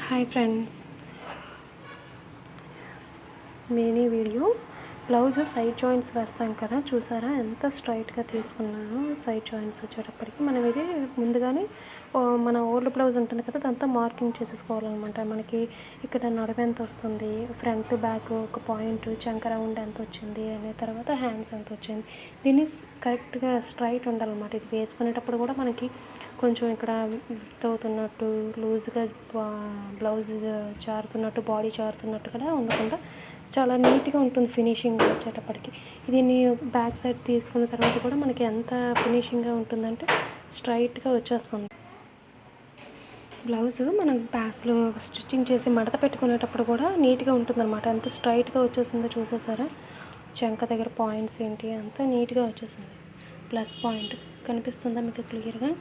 Hi friends, mini video. Blouse side joints వేస్తాం కదా, చూసారా ఎంత స్ట్రైట్గా తీసుకున్నాను. సైడ్ జాయింట్స్ వచ్చేటప్పటికి మనం ఇది ముందుగానే మన ఓల్డ్ బ్లౌజ్ ఉంటుంది కదా, దాంతో మార్కింగ్ చేసేసుకోవాలన్నమాట. మనకి ఇక్కడ నడుము ఎంత వస్తుంది, ఫ్రంట్ బ్యాక్ ఒక పాయింట్, చంక రౌండ్ ఎంత వచ్చింది అనే తర్వాత హ్యాండ్స్ ఎంత వచ్చింది, దీన్ని కరెక్ట్గా స్ట్రైట్ ఉండాలన్నమాట. ఇది వేసుకునేటప్పుడు కూడా మనకి కొంచెం ఇక్కడ విత్ అవుతున్నట్టు, లూజ్గా బ్లౌజ్ జారుతున్నట్టు, బాడీ జారుతున్నట్టు కూడా ఉండకుండా చాలా నీట్గా ఉంటుంది ఫినిషింగ్ వచ్చేటప్పటికి. దీన్ని బ్యాక్ సైడ్ తీసుకున్న తర్వాత కూడా మనకి ఎంత ఫినిషింగ్గా ఉంటుందంటే స్ట్రైట్గా వచ్చేస్తుంది. బ్లౌజు మనం బ్యాక్స్లో స్టిచ్చింగ్ చేసి మడత పెట్టుకునేటప్పుడు కూడా నీట్గా ఉంటుందన్నమాట. ఎంత స్ట్రైట్గా వచ్చేసిందో చూసేసారా. చంక దగ్గర పాయింట్స్ ఏంటి అంతా నీట్గా వచ్చేసింది. ప్లస్ పాయింట్ కనిపిస్తుందా మీకు క్లియర్గా.